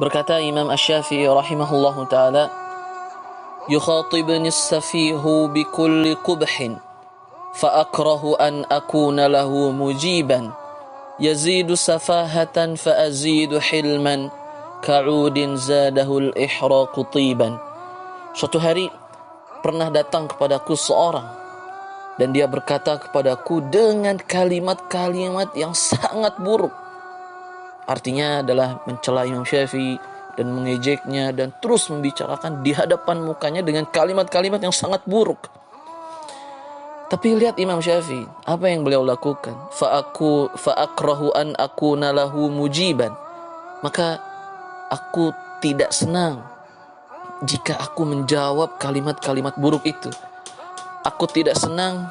Berkata Imam Asy-Syafi'i rahimahullahu taala, "Yukhatibni as-safihu bi kulli qubhin, fa akrahu an akuna lahu mujiban. Yazidu safahatan fa azidu hilman, ka'udin zadahul ihraqu tiban." Suatu hari pernah datang kepadaku seorang dan dia berkata kepadaku dengan kalimat-kalimat yang sangat buruk. Artinya adalah mencela Imam Syafi'i dan mengejeknya dan terus membicarakan di hadapan mukanya dengan kalimat-kalimat yang sangat buruk. Tapi lihat Imam Syafi'i, apa yang beliau lakukan? Fa'akrahu an akuna lahu mujiban. Maka aku tidak senang jika aku menjawab kalimat-kalimat buruk itu. Aku tidak senang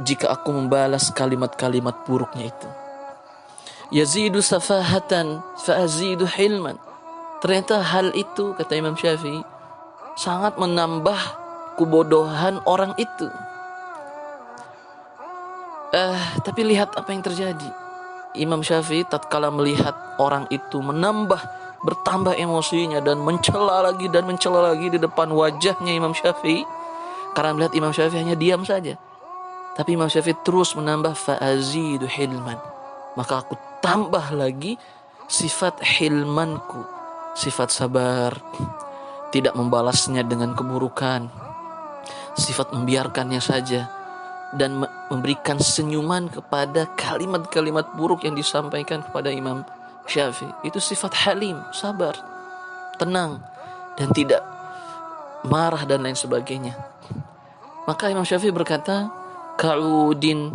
jika aku membalas kalimat-kalimat buruknya itu. Yazidu safahatan fa'azidu hilman. Ternyata hal itu, kata Imam Syafi'i, sangat menambah kebodohan orang itu. Tapi lihat apa yang terjadi. Imam Syafi'i tatkala melihat orang itu bertambah emosinya dan mencela lagi di depan wajahnya Imam Syafi'i. Karena melihat Imam Syafi'i hanya diam saja. Tapi Imam Syafi'i terus menambah fa'azidu hilman. Maka aku tambah lagi sifat hilmanku, sifat sabar, tidak membalasnya dengan keburukan, sifat membiarkannya saja, dan memberikan senyuman kepada kalimat-kalimat buruk yang disampaikan kepada Imam Syafi'i. Itu sifat halim, sabar, tenang, dan tidak marah dan lain sebagainya. Maka Imam Syafi'i berkata, ka'udin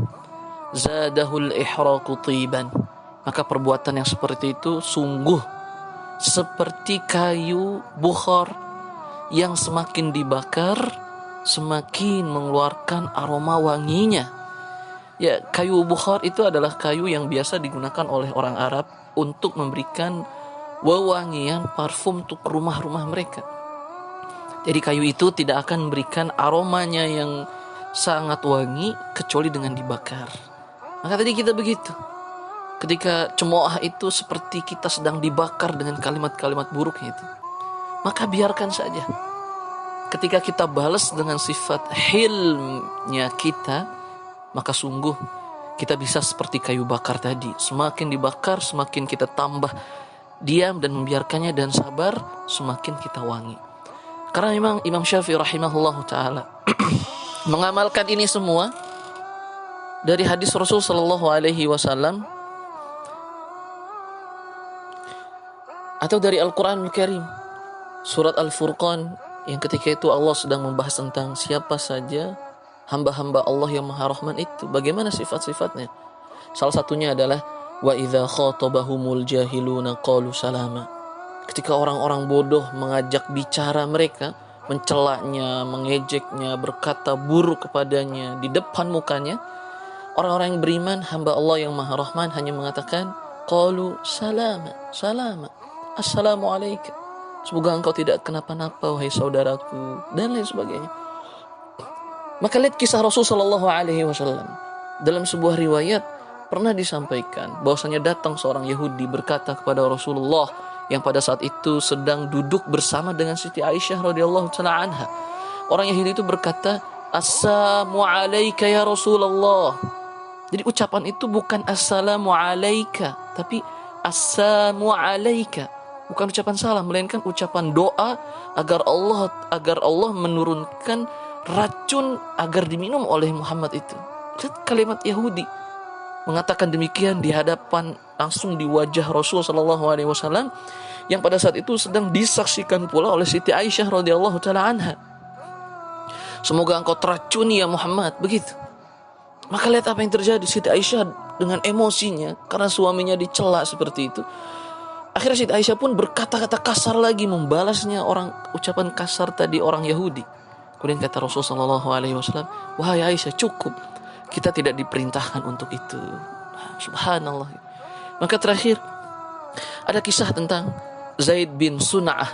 zadahul ihraqu tiban. Maka perbuatan yang seperti itu sungguh seperti kayu bukhar yang semakin dibakar semakin mengeluarkan aroma wanginya. Ya, kayu bukhar itu adalah kayu yang biasa digunakan oleh orang Arab untuk memberikan wewangian parfum untuk rumah-rumah mereka. Jadi kayu itu tidak akan memberikan aromanya yang sangat wangi kecuali dengan dibakar. Maka tadi kita begitu. Ketika cemooh itu seperti kita sedang dibakar dengan kalimat-kalimat buruknya itu. Maka biarkan saja. Ketika kita balas dengan sifat hilmnya kita, maka sungguh kita bisa seperti kayu bakar tadi. Semakin dibakar, semakin kita tambah diam dan membiarkannya dan sabar, semakin kita wangi. Karena memang Imam Syafi'i rahimahullahu ta'ala mengamalkan ini semua dari hadis Rasul sallallahu alaihi wasallam atau dari Al-Qur'anul Karim, surat Al-Furqan, yang ketika itu Allah sedang membahas tentang siapa saja hamba-hamba Allah yang Maha Rahman itu, bagaimana sifat-sifatnya. Salah satunya adalah wa idza khatabahumul jahiluna qalu salama. Ketika orang-orang bodoh mengajak bicara mereka, mencelaknya, mengejeknya, berkata buruk kepadanya di depan mukanya, orang-orang yang beriman, hamba Allah yang Maha Rahman hanya mengatakan qalu salama, salama, assalamu alaikum, semoga engkau tidak kenapa-napa wahai saudaraku, dan lain sebagainya. Maka lihat kisah Rasul sallallahu alaihi wasallam. Dalam sebuah riwayat pernah disampaikan bahwasanya datang seorang Yahudi berkata kepada Rasulullah yang pada saat itu sedang duduk bersama dengan Siti Aisyah radhiyallahu taala anha. Orang Yahudi itu berkata, "Assalamu alayka ya Rasulullah." Jadi ucapan itu bukan assalamu alayka, tapi assalamu alayka. Bukan ucapan salam, melainkan ucapan doa agar Allah menurunkan racun agar diminum oleh Muhammad itu. Lihat kalimat Yahudi mengatakan demikian di hadapan, langsung di wajah Rasul sallallahu alaihi wasallam yang pada saat itu sedang disaksikan pula oleh Siti Aisyah radhiyallahu taala anha. Semoga engkau teracuni ya Muhammad, begitu. Maka lihat apa yang terjadi. Siti Aisyah dengan emosinya karena suaminya dicela seperti itu. Akhirnya Siti Aisyah pun berkata-kata kasar lagi, membalasnya ucapan kasar tadi orang Yahudi. Kemudian kata Rasul sallallahu alaihi wasallam, "Wahai Aisyah, cukup. Kita tidak diperintahkan untuk itu." Subhanallah. Maka terakhir ada kisah tentang Zaid bin Su'nah,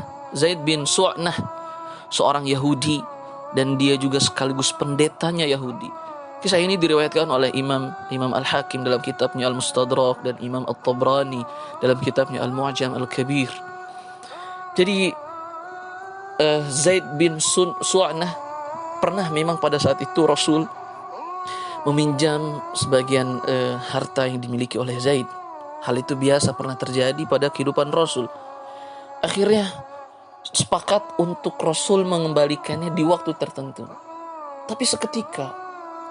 seorang Yahudi, dan dia juga sekaligus pendetanya Yahudi. Kisah ini diriwayatkan oleh Imam Al-Hakim dalam kitabnya Al-Mustadrak dan Imam At-Tabrani dalam kitabnya Al-Mu'jam Al-Kabir. Jadi Zaid bin Su'nah pernah memang pada saat itu Rasul meminjam sebagian harta yang dimiliki oleh Zaid. Hal itu biasa pernah terjadi pada kehidupan Rasul. Akhirnya sepakat untuk Rasul mengembalikannya di waktu tertentu. Tapi seketika,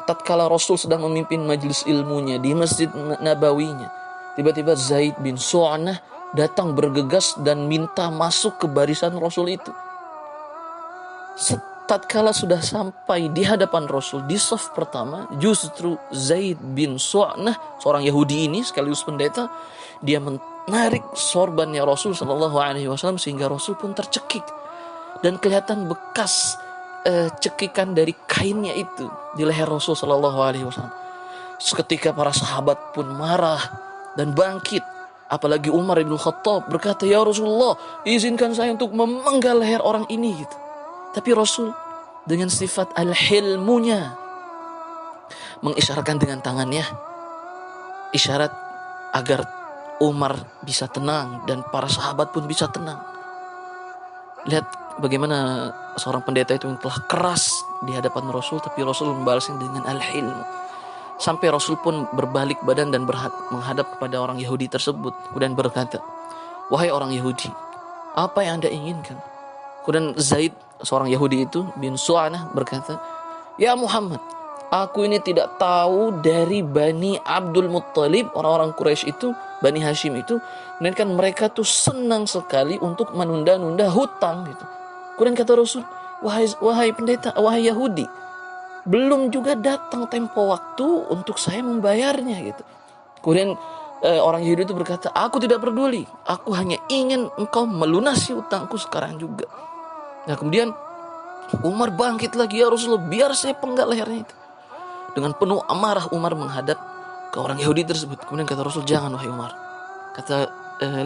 tatkala Rasul sedang memimpin majelis ilmunya di Masjid Nabawinya, tiba-tiba Zaid bin Su'nah datang bergegas dan minta masuk ke barisan Rasul itu. Tatkala sudah sampai di hadapan Rasul di saf pertama, justru Zaid bin Su'nah, seorang Yahudi ini sekaligus pendeta, dia menarik sorbannya Rasul Shallallahu Alaihi Wasallam sehingga Rasul pun tercekik dan kelihatan bekas cekikan dari kainnya itu di leher Rasul Shallallahu Alaihi Wasallam. Seketika para sahabat pun marah dan bangkit. Apalagi Umar bin Khattab berkata, "Ya Rasulullah, izinkan saya untuk memenggal leher orang ini." Gitu. Tapi Rasul dengan sifat al-hilmunya mengisyaratkan dengan tangannya, isyarat agar Umar bisa tenang dan para sahabat pun bisa tenang. Lihat bagaimana seorang pendeta itu yang telah keras di hadapan Rasul, tapi Rasul membalasnya dengan al-hilm. Sampai Rasul pun berbalik badan dan menghadap kepada orang Yahudi tersebut. Kemudian berkata, "Wahai orang Yahudi, apa yang Anda inginkan?" Kemudian Zaid, seorang Yahudi itu, bin Su'nah berkata, "Ya Muhammad, aku ini tidak tahu dari Bani Abdul Muttalib, orang-orang Quraisy itu, Bani Hashim itu, melainkan mereka tuh senang sekali untuk menunda-nunda hutang." Gitu. Kemudian kata Rasul, wahai pendeta, wahai Yahudi, belum juga datang tempo waktu untuk saya membayarnya gitu. Kemudian orang Yahudi itu berkata, "Aku tidak peduli, aku hanya ingin engkau melunasi hutangku sekarang juga." Nah kemudian Umar bangkit lagi, "Ya Rasulullah, biar saya penggal lehernya itu." Dengan penuh amarah Umar menghadap ke orang Yahudi tersebut. Kemudian kata Rasul, "Jangan wahai Umar." Kata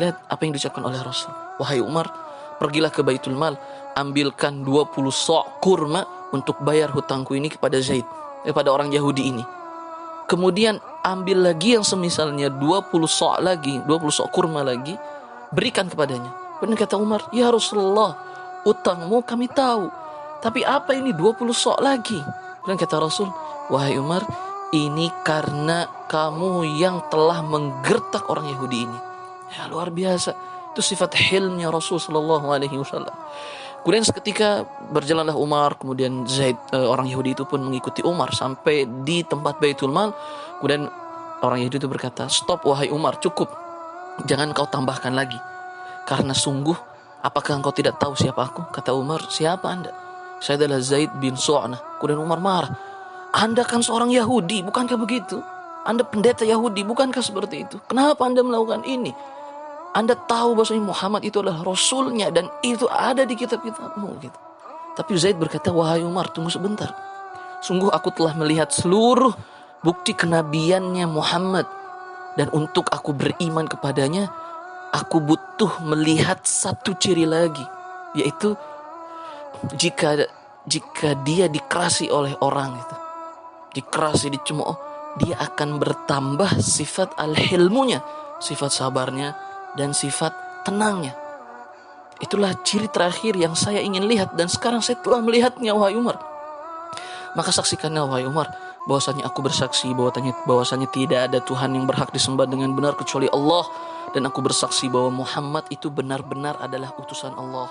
lihat apa yang diucapkan oleh Rasul. "Wahai Umar, pergilah ke Baitul Mal, ambilkan 20 sok kurma untuk bayar hutangku ini kepada Zaid, kepada orang Yahudi ini. Kemudian ambil lagi yang semisalnya 20 sok lagi, 20 sok kurma lagi, berikan kepadanya." Kemudian kata Umar, "Ya Rasulullah, utangmu kami tahu, tapi apa ini 20 sok lagi?" Kemudian kata Rasul, "Wahai Umar, ini karena kamu yang telah menggertak orang Yahudi ini." Ya luar biasa. Itu sifat hilmnya Rasul Sallallahu Alaihi Wasallam. Kemudian seketika berjalanlah Umar, kemudian Zaid, orang Yahudi itu pun mengikuti Umar sampai di tempat Baitul Mal. Kemudian orang Yahudi itu berkata, "Stop wahai Umar, cukup. Jangan kau tambahkan lagi. Karena sungguh, apakah engkau tidak tahu siapa aku?" Kata Umar, "Siapa Anda?" "Saya adalah Zaid bin Su'nah." Kemudian Umar marah, "Anda kan seorang Yahudi, bukankah begitu? Anda pendeta Yahudi, bukankah seperti itu? Kenapa Anda melakukan ini? Anda tahu bahwasanya Muhammad itu adalah Rasulnya dan itu ada di kitab-kitabmu." Gitu. Tapi Zaid berkata, "Wahai Umar, tunggu sebentar. Sungguh aku telah melihat seluruh bukti kenabiannya Muhammad. Dan untuk aku beriman kepadanya, aku butuh melihat satu ciri lagi. Yaitu jika dia dikerasi oleh orang itu, dikerasi, dicemooh, dia akan bertambah sifat al-hilmunya, sifat sabarnya dan sifat tenangnya. Itulah ciri terakhir yang saya ingin lihat dan sekarang saya telah melihatnya wahai Umar. Maka saksikanlah wahai Umar, bahwasanya aku bersaksi bahwasanya tidak ada Tuhan yang berhak disembah dengan benar kecuali Allah, dan aku bersaksi bahwa Muhammad itu benar-benar adalah utusan Allah."